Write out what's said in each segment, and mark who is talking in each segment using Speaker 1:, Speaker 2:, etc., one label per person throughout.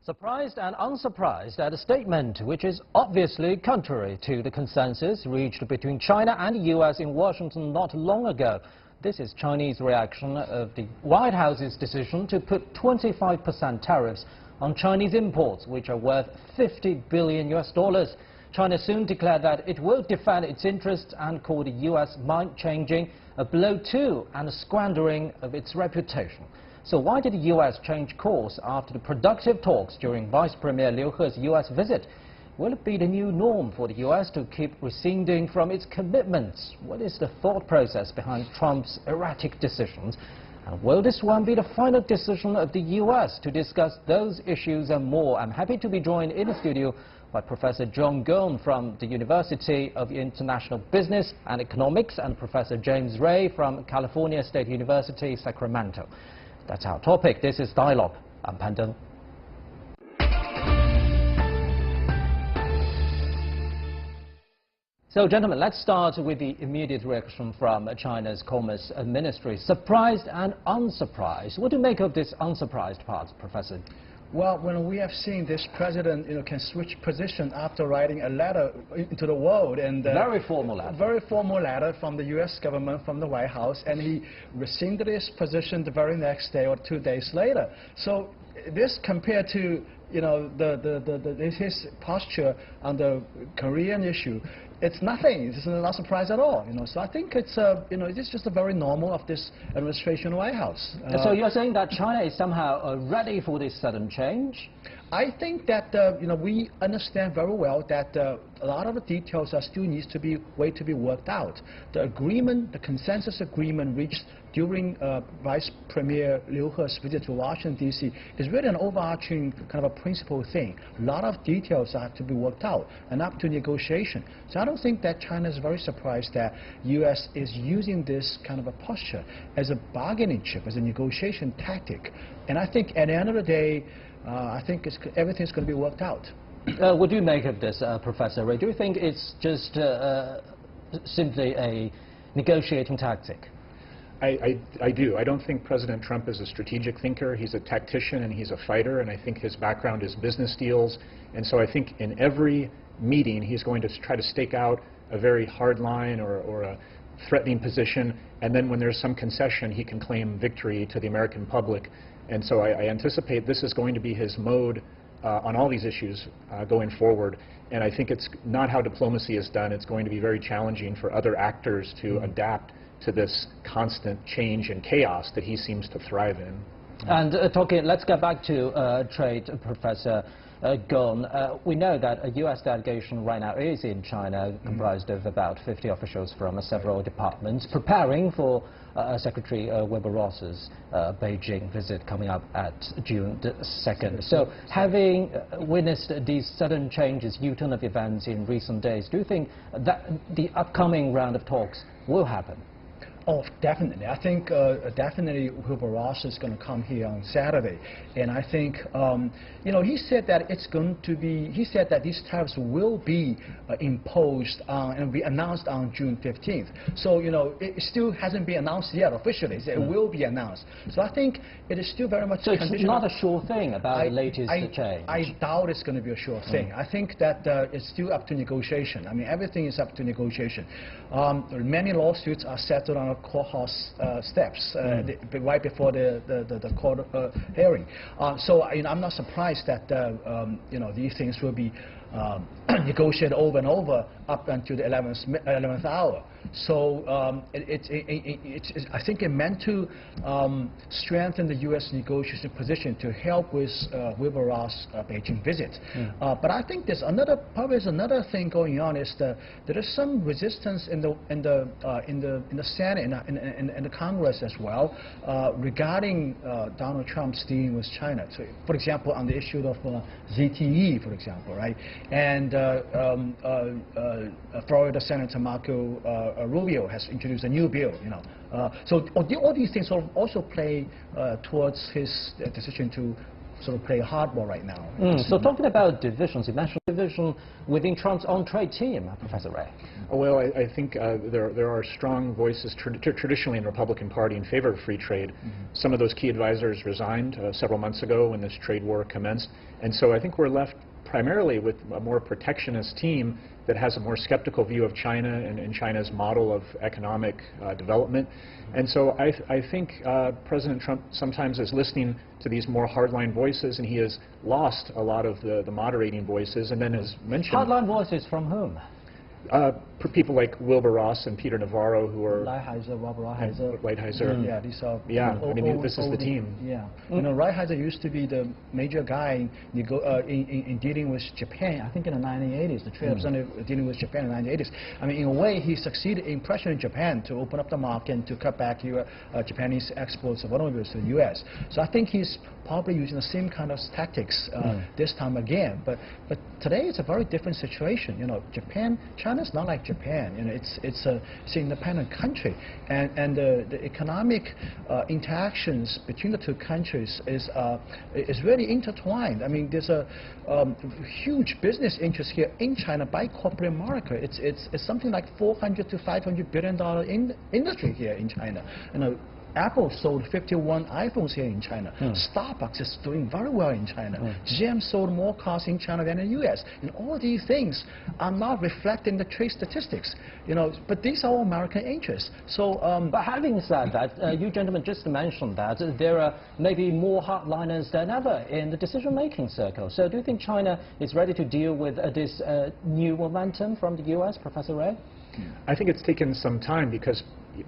Speaker 1: Surprised and unsurprised at a statement which is obviously contrary to the consensus reached between China and the U.S. in Washington not long ago. This is Chinese reaction of the White House's decision to put 25% tariffs on Chinese imports, which are worth $50 billion. China soon declared that it will defend its interests and called the U.S. mind-changing, a blow to and a squandering of its reputation. So why did the U.S. change course after the productive talks during Vice Premier Liu He's U.S. visit? Will it be the new norm for the U.S. to keep rescinding from its commitments? What is the thought process behind Trump's erratic decisions? And will this one be the final decision of the U.S.? To discuss those issues and more, I'm happy to be joined in the studio by Professor John Gong from the University of International Business and Economics and Professor James Ray from California State University, Sacramento. That's our topic. This is Dialogue. I'm Pan Deng. So, gentlemen, let's start with the immediate reaction from China's Commerce Ministry. Surprised and unsurprised. What do you make of this unsurprised part, Professor?
Speaker 2: Well, when we have seen this president, can switch position after writing a letter into the world, and
Speaker 1: very formal letter.
Speaker 2: Very formal letter from the U.S. government, from the White House, and he rescinded his position the very next day or 2 days later. So this compared to his posture on the Korean issue, it's nothing. It's not a surprise at all. So I think it's it's just a very normal of this administration White House.
Speaker 1: So you're saying that China is somehow ready for this sudden change?
Speaker 2: I think that we understand very well that a lot of the details still needs to be worked out. The agreement, the consensus agreement reached during Vice Premier Liu He's visit to Washington D.C. is really an overarching kind of a principal thing. A lot of details have to be worked out and up to negotiation. So I don't think that China is very surprised that U.S. is using this kind of a posture as a bargaining chip, as a negotiation tactic. And I think at the end of the day, I think everything's going to be worked out.
Speaker 1: What do you make of this, Professor Ray? Do you think it's just simply a negotiating tactic?
Speaker 3: I do. I don't think President Trump is a strategic thinker. He's a tactician and he's a fighter, and I think his background is business deals. And so I think in every meeting he's going to try to stake out a very hard line or a threatening position, and then when there's some concession he can claim victory to the American public. And so I anticipate this is going to be his mode on all these issues going forward. And I think it's not how diplomacy is done. It's going to be very challenging for other actors to adapt to this constant change and chaos that he seems to thrive in.
Speaker 1: And let's get back to trade, Professor Gong. We know that a U.S. delegation right now is in China, comprised of about 50 officials from several departments, preparing for Secretary Wilbur Ross's Beijing visit coming up at June the 2nd. So, having witnessed these sudden changes, U-turn of events in recent days, do you think that the upcoming round of talks will happen?
Speaker 2: Oh, definitely. I think definitely Wilbur Ross is going to come here on Saturday, and I think he said that it's going to be. He said that these tariffs will be imposed and be announced on June 15th. So it still hasn't been announced yet officially. So it will be announced. So I think it is still very much.
Speaker 1: So it's not a sure thing about the latest change.
Speaker 2: I doubt it's going to be a sure thing. I think that it's still up to negotiation. I mean, everything is up to negotiation. Many lawsuits are settled on courthouse steps right before the court hearing. So I'm not surprised that these things will be negotiated over and over up until the 11th hour. So I think it meant to strengthen the U.S. negotiation position to help with Wilbur Ross' Beijing visit. But I think there's another thing going on is that there is some resistance in the Senate and the Congress as well regarding Donald Trump's dealing with China. So, for example, on the issue of ZTE, for example, right? And Florida Senator Marco Rubio has introduced a new bill. So all these things also play towards his decision to sort of play hardball right now.
Speaker 1: So talking about divisions, you mentioned division within Trump's own trade team, Professor Ray.
Speaker 3: Well, I think there are strong voices traditionally in the Republican Party in favor of free trade. Some of those key advisors resigned several months ago when this trade war commenced. And so I think we're left primarily with a more protectionist team that has a more skeptical view of China and China's model of economic development. And so I think President Trump sometimes is listening to these more hardline voices, and he has lost a lot of the moderating voices, and then has mentioned...
Speaker 1: Hardline voices from whom?
Speaker 3: People like Wilbur Ross and Peter Navarro, who are...
Speaker 2: Lighthizer. Yeah, these are...
Speaker 3: Yeah, I mean, this is the team.
Speaker 2: Yeah. You know, Lighthizer used to be the major guy in dealing with Japan, I think in the 1980s, the trade representative dealing with Japan in the 1980s. I mean, in a way, he succeeded in pressuring Japan to open up the market and to cut back Japanese exports of automobiles to the U.S. So I think he's probably using the same kind of tactics this time again. But today it's a very different situation. You know, China's not like Japan. You know, it's an independent country, and the economic interactions between the two countries is really intertwined. I mean, there's a huge business interest here in China by corporate America. It's something like $400 to $500 billion industry here in China. You know, Apple sold 51 iPhones here in China. Starbucks is doing very well in China. GM sold more cars in China than in the U.S. And all these things are not reflected in the trade statistics. You know, but these are all American interests. So,
Speaker 1: but having said that, you gentlemen just mentioned that there are maybe more hardliners than ever in the decision-making circle. So, do you think China is ready to deal with this new momentum from the U.S., Professor Ray?
Speaker 3: I think it's taken some time because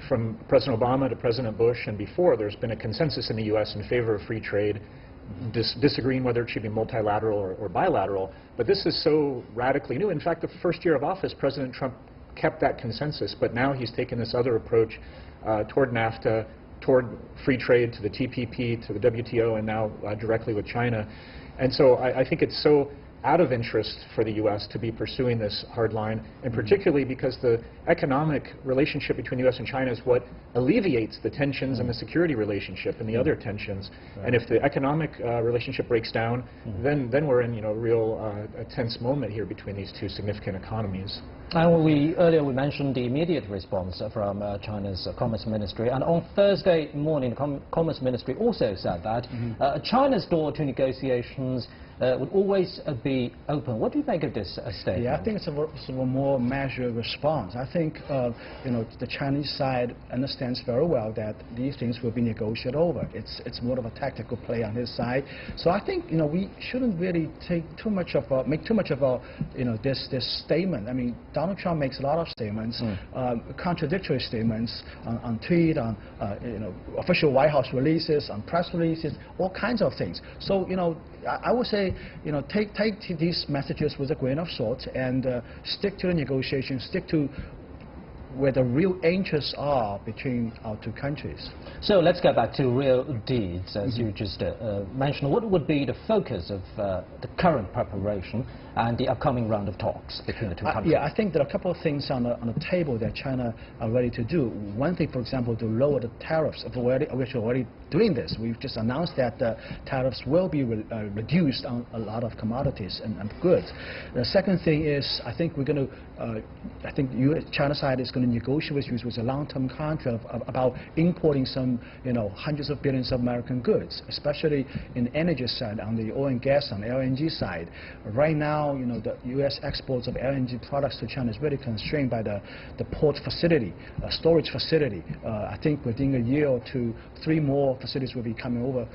Speaker 3: from President Obama to President Bush and before, there's been a consensus in the U.S. in favor of free trade, disagreeing whether it should be multilateral or bilateral. But this is so radically new. In fact, the first year of office, President Trump kept that consensus, but now he's taken this other approach toward NAFTA, toward free trade, to the TPP, to the WTO, and now directly with China. And so I think it's so out of interest for the U.S. to be pursuing this hard line, and particularly because the economic relationship between the U.S. and China is what alleviates the tensions and the security relationship and the other tensions. And if the economic relationship breaks down, then we're in a real tense moment here between these two significant economies.
Speaker 1: And earlier we mentioned the immediate response from China's Commerce Ministry, and on Thursday morning the Commerce Ministry also said that China's door to negotiations would always be open. What do you make of this statement?
Speaker 2: Yeah, I think it's a more measured response. I think the Chinese side understands very well that these things will be negotiated over. It's more of a tactical play on his side. So I think we shouldn't really make too much of this statement. I mean, Donald Trump makes a lot of statements, contradictory statements on tweet, on official White House releases, on press releases, all kinds of things. So I would say, take these messages with a grain of salt and stick to the negotiations, stick to where the real interests are between our two countries.
Speaker 1: So let's get back to real deeds, as you just mentioned. What would be the focus of the current preparation and the upcoming round of talks between the two countries?
Speaker 2: Yeah, I think there are a couple of things on the table that China are ready to do. One thing, for example, to lower the tariffs. We're already doing this. We've just announced that the tariffs will be reduced on a lot of commodities and goods. The second thing is, I think we're going to, China side is going to negotiate with a long-term contract about importing some, hundreds of billions of American goods, especially in the energy side, on the oil and gas, on the LNG side. Right now, the U.S. exports of LNG products to China is very constrained by the port facility, storage facility. I think within a year or two, 3 more facilities will be coming over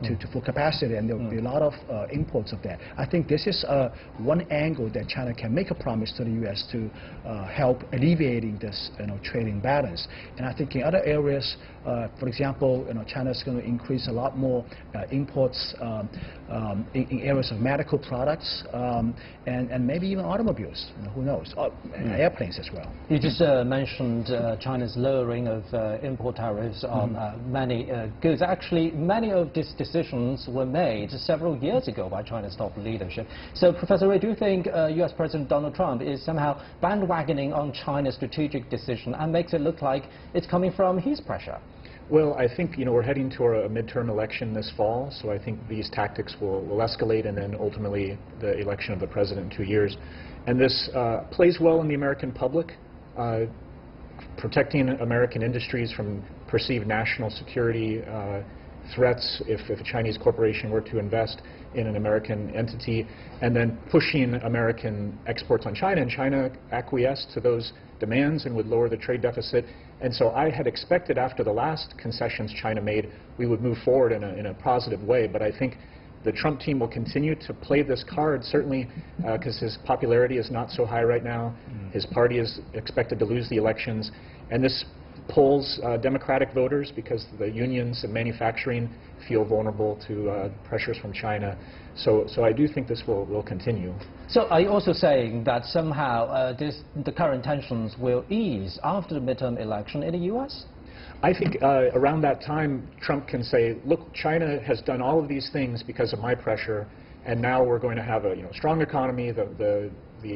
Speaker 2: to full capacity, and there will be a lot of imports of that. I think this is one angle that China can make a promise to the U.S. to help alleviating this trade imbalance. And I think in other areas, for example, China is going to increase a lot more imports in areas of medical products and maybe even automobiles. Who knows? And airplanes as well.
Speaker 1: You just mentioned China's lowering of import tariffs on many goods. Actually, many of these decisions were made several years ago by China's top leadership. So, Professor Ray, do you think U.S. President Donald Trump is somehow bandwagoning on China's strategic decision and makes it look like it's coming from his pressure?
Speaker 3: Well, I think we're heading to a midterm election this fall, so I think these tactics will escalate, and then ultimately the election of the president in 2 years. And this plays well in the American public, protecting American industries from perceived national security threats if a Chinese corporation were to invest in an American entity, and then pushing American exports on China, and China acquiesced to those demands and would lower the trade deficit. And so I had expected after the last concessions China made, we would move forward in a positive way, but I think the Trump team will continue to play this card, certainly because his popularity is not so high right now. His party is expected to lose the elections, and this pulls Democratic voters because the unions and manufacturing feel vulnerable to pressures from China. So I do think this will continue.
Speaker 1: So are you also saying that somehow the current tensions will ease after the midterm election in the U.S.?
Speaker 3: I think around that time, Trump can say, look, China has done all of these things because of my pressure, and now we're going to have a strong economy, the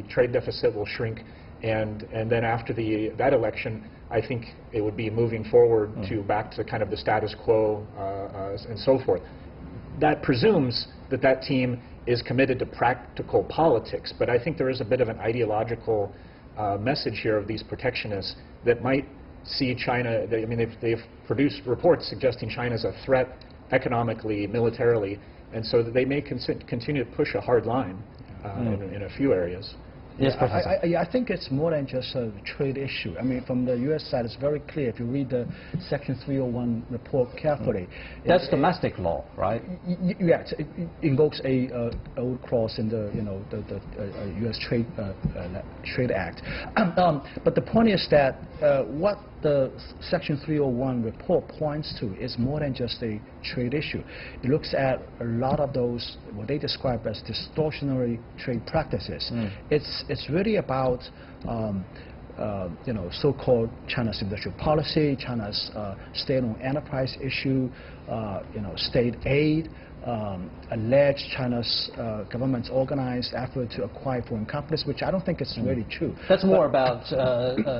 Speaker 3: trade deficit will shrink, and then after that election, I think it would be moving forward to back to kind of the status quo and so forth. That presumes that team is committed to practical politics, but I think there is a bit of an ideological message here of these protectionists that might see China, they've produced reports suggesting China is a threat economically, militarily, and so they may continue to push a hard line in a few areas.
Speaker 1: Yes, Professor.
Speaker 2: I think it's more than just a trade issue. I mean, from the U.S. side, it's very clear. If you read the Section 301 report carefully,
Speaker 1: that's domestic law, right?
Speaker 2: Yes, it invokes a old clause in the U.S. Trade Act. But the point is that what the Section 301 report points to is more than just a trade issue. It looks at a lot of those, what they describe as distortionary trade practices. It's really about so-called China's industrial policy, China's state-owned enterprise issue, state aid, alleged China's government's organized effort to acquire foreign companies, which I don't think is really true.
Speaker 1: That's more about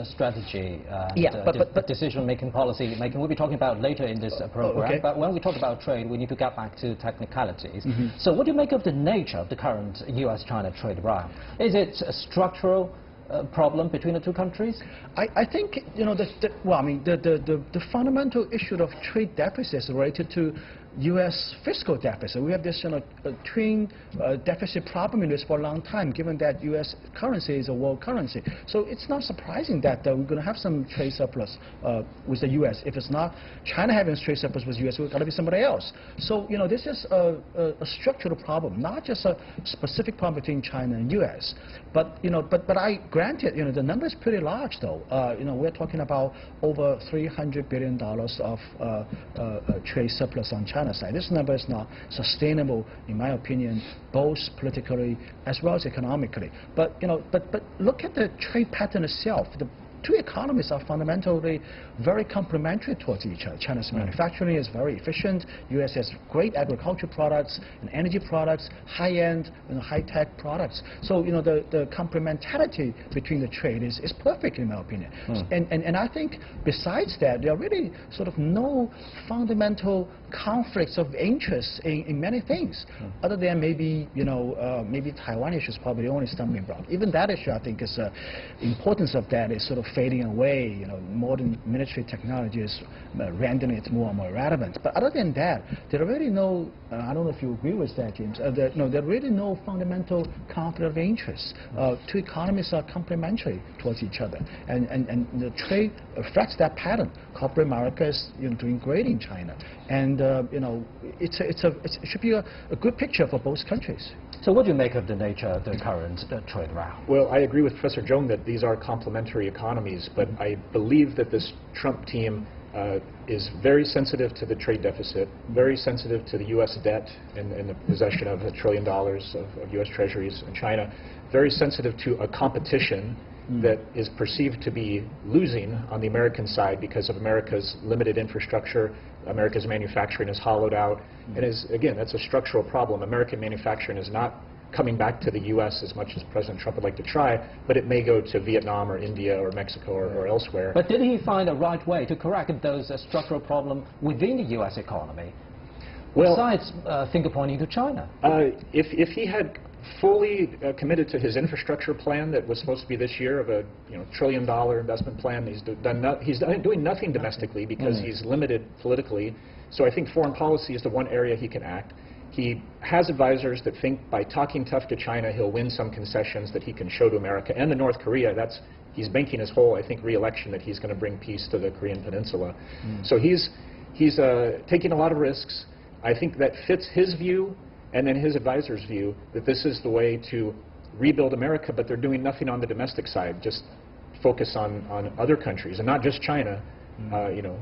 Speaker 1: strategy, but decision-making, policy-making. We'll be talking about later in this program.
Speaker 2: Okay.
Speaker 1: But when we talk about trade, we need to get back to technicalities. So what do you make of the nature of the current U.S.-China trade row? Is it a structural problem between the two countries?
Speaker 2: I think the fundamental issue of trade deficit is related to U.S. fiscal deficit. We have this twin deficit problem in this for a long time, given that U.S. currency is a world currency. So it's not surprising that we're going to have some trade surplus with the U.S. If it's not China having trade surplus with the U.S., it's got to be somebody else. So this is a structural problem, not just a specific problem between China and U.S. But I granted the number is pretty large though. We're talking about over $300 billion of trade surplus on China's side. This number is not sustainable, in my opinion, both politically as well as economically. But look at the trade pattern itself. The two economies are fundamentally very complementary towards each other. China's manufacturing is very efficient. U.S. has great agricultural products and energy products, high-end and high-tech products. So the complementarity between the trade is perfect in my opinion. And I think besides that, there are really sort of no fundamental conflicts of interest in many things, other than maybe maybe Taiwan issue is probably the only stumbling block. Even that issue, I think, is importance of that is sort of fading away. Modern military technology is rendering it more and more relevant. But other than that, there are really no. I don't know if you agree with that, James. There are really no fundamental conflict of interest. Two economies are complementary towards each other, and the trade reflects that pattern. Corporate America is doing great in China, and it should be a good picture for both countries.
Speaker 1: So what do you make of the nature of the current trade row?
Speaker 3: Well, I agree with Professor Zhong that these are complementary economies, but I believe that this Trump team is very sensitive to the trade deficit, very sensitive to the U.S. debt and the possession of $1 trillion of U.S. treasuries in China, very sensitive to a competition that is perceived to be losing on the American side because of America's limited infrastructure. America's manufacturing is hollowed out. And again, that's a structural problem. American manufacturing is not coming back to the U.S. as much as President Trump would like to try, but it may go to Vietnam or India or Mexico or elsewhere.
Speaker 1: But did he find a right way to correct those structural problems within the U.S. economy, besides finger-pointing to China?
Speaker 3: If he had fully committed to his infrastructure plan that was supposed to be this year of a $1 trillion investment plan, he's doing nothing domestically because he's limited politically. So I think foreign policy is the one area he can act. He has advisors that think by talking tough to China, he'll win some concessions that he can show to America and to North Korea. He's banking his whole, I think, re-election that he's going to bring peace to the Korean Peninsula. So he's taking a lot of risks. I think that fits his view and then his advisors' view that this is the way to rebuild America, but they're doing nothing on the domestic side, just focus on other countries, and not just China.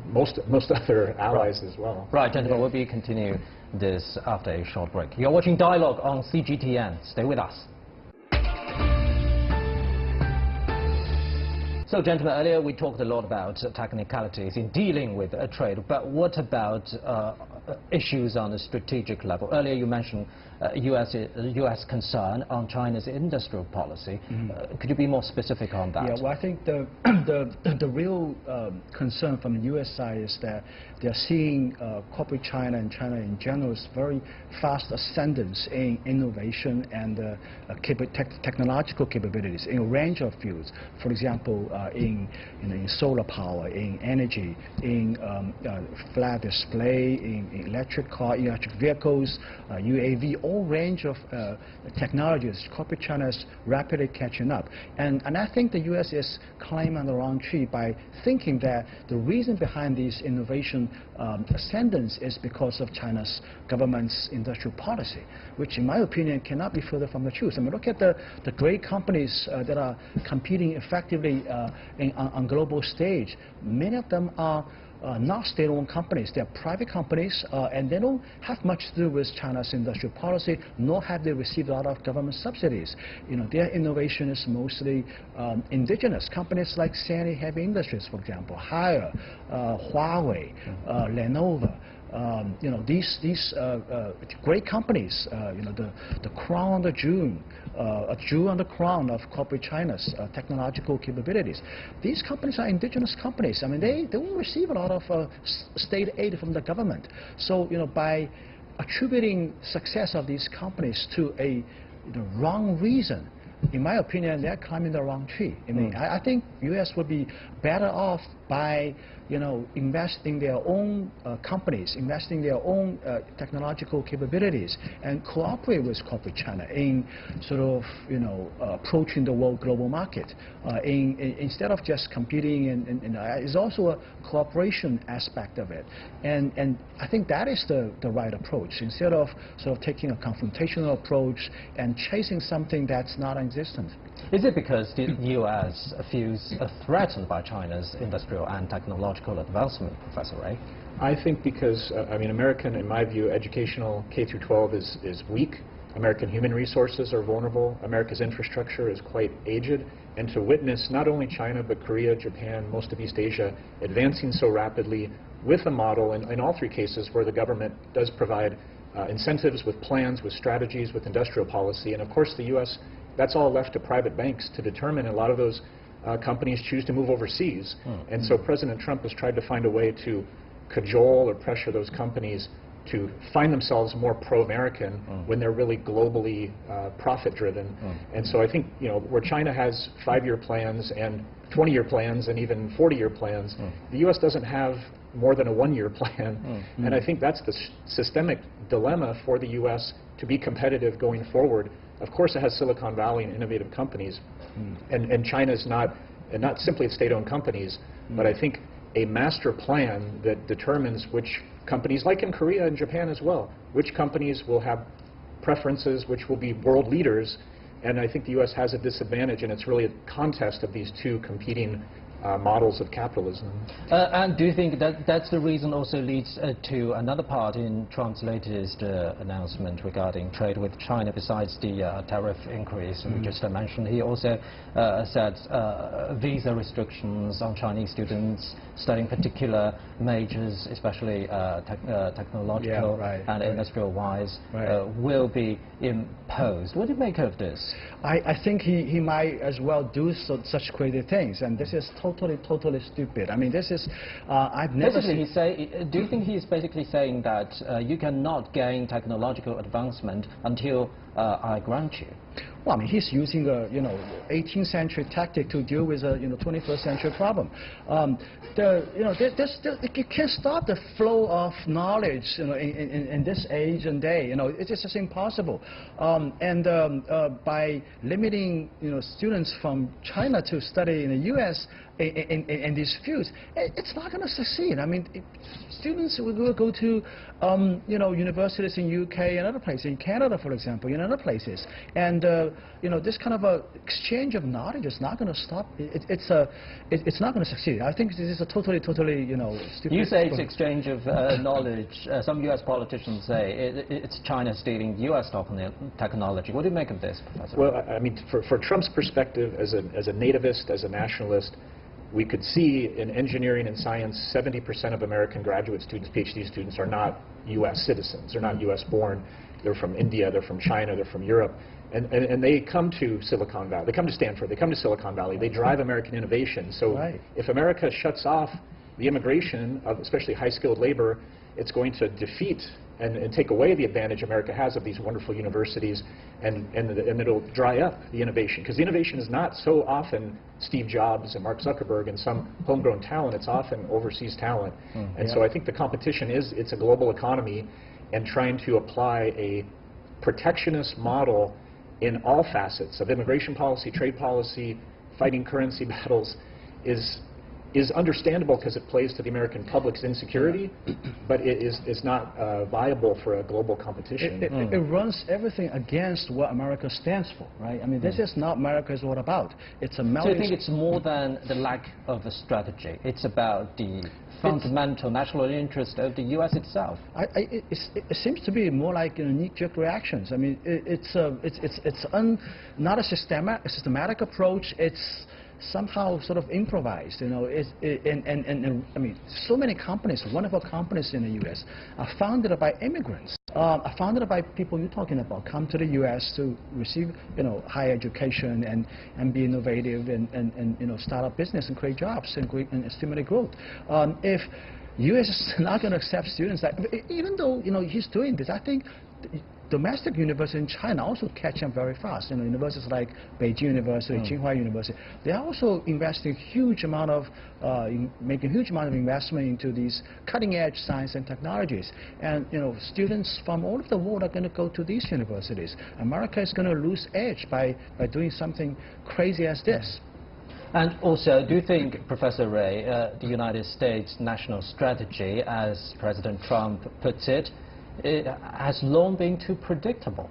Speaker 3: Most other allies as well.
Speaker 1: Right, gentlemen, we'll be continuing this after a short break. You're watching Dialogue on CGTN. Stay with us. So, gentlemen, earlier we talked a lot about technicalities in dealing with trade, but what about issues on the strategic level? Earlier you mentioned U.S. concern on China's industrial policy. Could you be more specific on that?
Speaker 2: Yeah, well, I think the real concern from the U.S. side is that they're seeing corporate China and China in general is very fast ascendance in innovation and technological capabilities in a range of fields. For example, in solar power, in energy, in flat display, in electric vehicles, UAV, all range of technologies. Corporate China is rapidly catching up, and I think the U.S. is climbing on the wrong tree by thinking that the reason behind this innovation ascendance is because of China's government's industrial policy, which in my opinion cannot be further from the truth. I mean, look at the great companies that are competing effectively on global stage. Many of them are not state-owned companies. They're private companies, and they don't have much to do with China's industrial policy, nor have they received a lot of government subsidies. Their innovation is mostly indigenous. Companies like Sany Heavy Industries, for example, Haier, Huawei, Lenovo. These great companies, the crown on the jewel, a jewel on the crown of corporate China's technological capabilities. These companies are indigenous companies. I mean, they don't receive a lot of state aid from the government. So, by attributing success of these companies to the wrong reason, in my opinion, they're climbing the wrong tree. I mean, I think U.S. would be better off by investing their own companies, investing their own technological capabilities, and cooperate with corporate China in sort of approaching the world global market. Instead of just competing, it's also a cooperation aspect of it, and I think that is the right approach. Instead of sort of taking a confrontational approach and chasing something that's not existent.
Speaker 1: Is it because the U.S. feels threatened by China's industrial and technological advancement, Professor Ray?
Speaker 3: I think because, American, in my view, educational K-12 is weak. American human resources are vulnerable. America's infrastructure is quite aged. And to witness not only China, but Korea, Japan, most of East Asia advancing so rapidly with a model in all three cases where the government does provide incentives with plans, with strategies, with industrial policy. And of course the U.S., that's all left to private banks to determine. A lot of those companies choose to move overseas. And so President Trump has tried to find a way to cajole or pressure those companies to find themselves more pro-American when they're really globally profit-driven. And so I think, where China has 5-year plans and 20-year plans and even 40-year plans, the U.S. doesn't have more than a 1-year plan. And I think that's the systemic dilemma for the U.S. to be competitive going forward. Of course, it has Silicon Valley and innovative companies, and China's not simply state-owned companies, but I think a master plan that determines which companies, like in Korea and Japan as well, which companies will have preferences, which will be world leaders. And I think the U.S. has a disadvantage, and it's really a contest of these two competing models of capitalism.
Speaker 1: And do you think that that's the reason also leads to another part in Trump's latest announcement regarding trade with China, besides the tariff increase we just mentioned? He also said visa restrictions on Chinese students studying particular majors, especially technological and industrial-wise, will be imposed. What do you make of this?
Speaker 2: I think he might as well do such crazy things, and this is totally stupid. I mean, this is I've never
Speaker 1: seen. Do you think he is basically saying that you cannot gain technological advancement until I grant you?
Speaker 2: Well, I mean, he's using a 18th century tactic to deal with a 21st century problem. You can't stop the flow of knowledge, in this age and day. It's just impossible. By limiting students from China to study in the U.S. in these fields, it's not going to succeed. I mean, students will go to universities in UK and other places, in Canada, for example, in other places, and this kind of a exchange of knowledge is not going to stop. It's not going to succeed. I think this is a totally stupid.
Speaker 1: You say it's exchange of knowledge. Some U.S. politicians say it's China stealing U.S. technology. What do you make of this, Professor?
Speaker 3: Well, I mean, for Trump's perspective, as a nativist, as a nationalist, we could see in engineering and science, 70% of American graduate students, PhD students, are not U.S. citizens. They're not U.S. born. They're from India. They're from China. They're from Europe. And they come to Silicon Valley. They come to Stanford. They come to Silicon Valley. They drive American innovation. So if America shuts off the immigration of especially high-skilled labor, it's going to defeat and take away the advantage America has of these wonderful universities, and it'll dry up the innovation. Because the innovation is not so often Steve Jobs and Mark Zuckerberg and some homegrown talent. It's often overseas talent. So I think the competition it's a global economy, and trying to apply a protectionist model in all facets of immigration policy, trade policy, fighting currency battles is understandable because it plays to the American public's insecurity, but it is not viable for a global competition.
Speaker 2: It runs everything against what America stands for, right? I mean, this is not America is all about. It's a melting.
Speaker 1: So you think it's more than the lack of a strategy? It's about the fundamental national interest of the U.S. itself.
Speaker 2: It seems to be more like knee-jerk reactions. I mean, it's not a systematic approach. It's somehow sort of improvised, and I mean, so many companies, wonderful companies in the U.S. are founded by immigrants, are founded by people you're talking about, come to the U.S. to receive, higher education and be innovative and start up business and create jobs and stimulate growth. If U.S. is not going to accept students, even though he's doing this, I think domestic universities in China also catch on very fast. Universities like Beijing University, Tsinghua University, they are also investing huge amount of, making huge amount of investment into these cutting-edge science and technologies. And students from all over the world are going to go to these universities. America is going to lose edge by doing something crazy as this.
Speaker 1: And also, do you think, Professor Ray, the United States national strategy, as President Trump puts it has long been too predictable?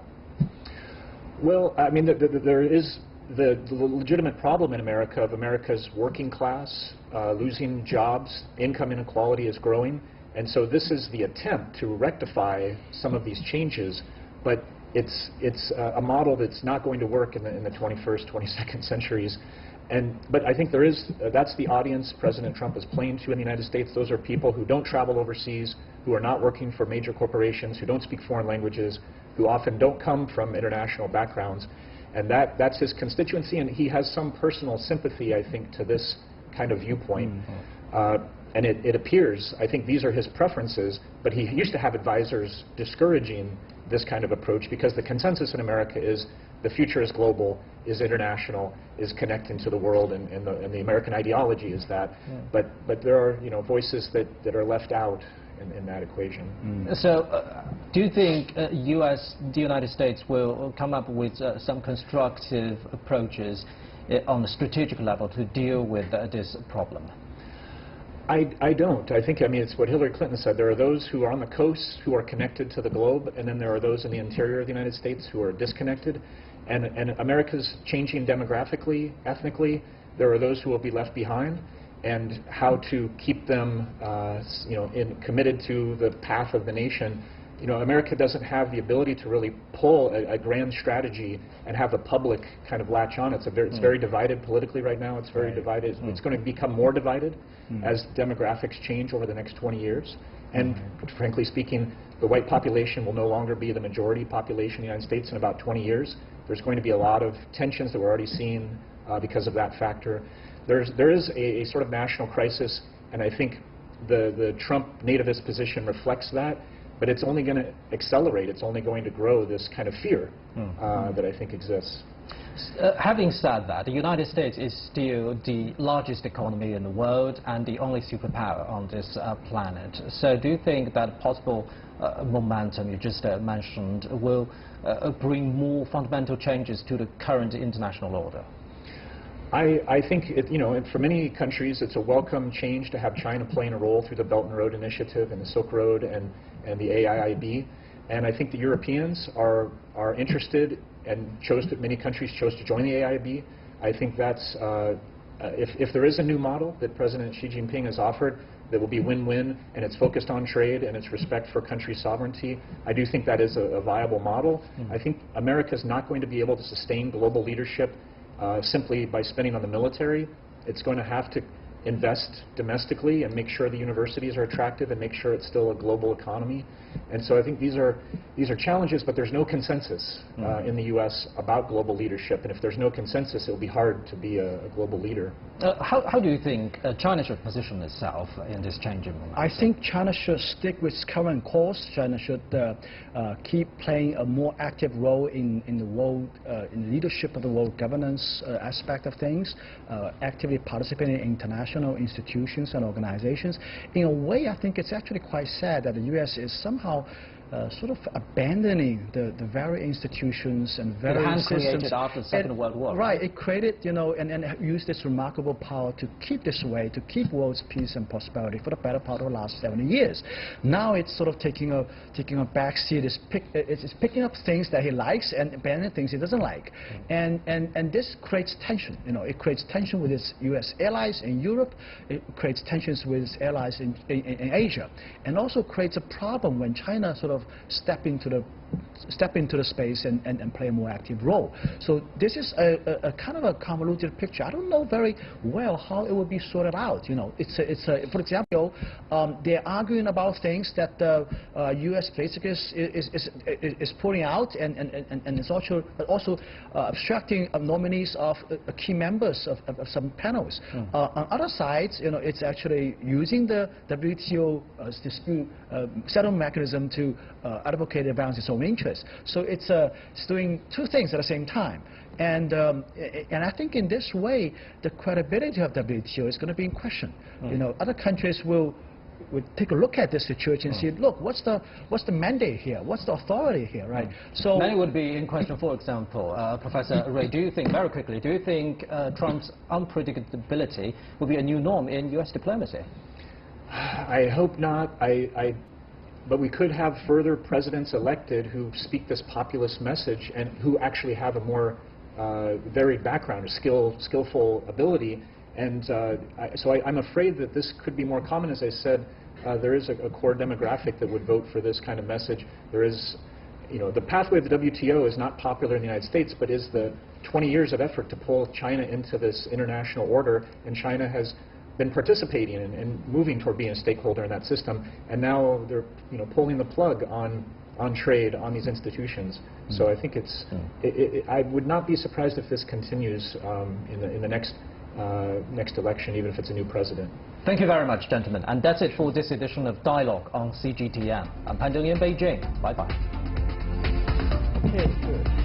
Speaker 3: Well, I mean, there is the legitimate problem in America of America's working class losing jobs, income inequality is growing, and so this is the attempt to rectify some of these changes, but it's a model that's not going to work in the 21st, 22nd centuries. But I think that's the audience President Trump is playing to in the United States. Those are people who don't travel overseas, who are not working for major corporations, who don't speak foreign languages, who often don't come from international backgrounds. And that's his constituency, and he has some personal sympathy, I think, to this kind of viewpoint. And it appears, I think these are his preferences, but he used to have advisors discouraging this kind of approach because the consensus in America is the future is global, is international, is connecting to the world, and the American ideology is that. But there are voices that are left out in that equation.
Speaker 1: So do you think the United States will come up with some constructive approaches on the strategic level to deal with this problem?
Speaker 3: I don't. I think, it's what Hillary Clinton said. There are those who are on the coast who are connected to the globe, and then there are those in the interior of the United States who are disconnected. And America's changing demographically, ethnically. There are those who will be left behind. and how to keep them committed to the path of the nation. America doesn't have the ability to really pull a grand strategy and have the public kind of latch on. It's very divided politically right now. It's very divided. It's going to become more divided as demographics change over the next 20 years. And frankly speaking, the white population will no longer be the majority population in the United States in about 20 years. There's going to be a lot of tensions that we're already seeing because of that factor. There is a sort of national crisis, and I think the Trump nativist position reflects that. But it's only going to accelerate. It's only going to grow this kind of fear that I think exists.
Speaker 1: Having said that, the United States is still the largest economy in the world and the only superpower on this planet. So do you think that possible momentum you just mentioned will bring more fundamental changes to the current international order?
Speaker 3: I think, for many countries, it's a welcome change to have China playing a role through the Belt and Road Initiative and the Silk Road and the AIIB. And I think the Europeans are interested and many countries chose to join the AIIB. I think that's, if there is a new model that President Xi Jinping has offered that will be win-win, and it's focused on trade and its respect for country sovereignty, I do think that is a viable model. I think America's not going to be able to sustain global leadership simply by spending on the military. It's going to have to invest domestically and make sure the universities are attractive and make sure it's still a global economy. And so I think these are challenges, but there's no consensus in the U.S. about global leadership. And if there's no consensus, it will be hard to be a global leader.
Speaker 1: How do you think China should position itself in this changing moment?
Speaker 2: I think China should stick with its current course. China should keep playing a more active role in the world, in the leadership of the world governance aspect of things, actively participating in international institutions and organizations. In a way, I think it's actually quite sad that the U.S. is somehow sort of abandoning the very institutions and very systems
Speaker 1: created after the Second World War.
Speaker 2: Right, it created, and used this remarkable power to keep this way, to keep world's peace and prosperity for the better part of the last 70 years. Now it's sort of taking a back seat. It's picking up things that he likes and abandoning things he doesn't like, and this creates tension. It creates tension with its U.S. allies in Europe. It creates tensions with its allies in Asia, and also creates a problem when China sort of step into the space and play a more active role. So this is a kind of a convoluted picture. I don't know very well how it will be sorted out. For example, they're arguing about things that the U.S. basically is putting out, and it's also obstructing nominees of key members of some panels. On other sides, it's actually using the WTO dispute settlement mechanism to advocate advance its own interests. So it's doing two things at the same time. And I think in this way, the credibility of WTO is going to be in question. Other countries will take a look at this situation and see, look, what's the mandate here? What's the authority here, right? So
Speaker 1: many would be in question. For example, Professor Ray, do you think, very quickly, do you think Trump's unpredictability will be a new norm in U.S. diplomacy?
Speaker 3: I hope not. But we could have further presidents elected who speak this populist message and who actually have a more varied background, skillful ability. And so I'm afraid that this could be more common. As I said, there is a core demographic that would vote for this kind of message. There is, the pathway of the WTO is not popular in the United States, but is the 20 years of effort to pull China into this international order, and China has been participating and moving toward being a stakeholder in that system, and now they're pulling the plug on trade, on these institutions. So I think I would not be surprised if this continues in the next election, even if it's a new president.
Speaker 1: Thank you very much, gentlemen. And that's it for this edition of Dialogue on CGTN. I'm Pan Deng in Beijing. Bye-bye.
Speaker 2: Okay, good.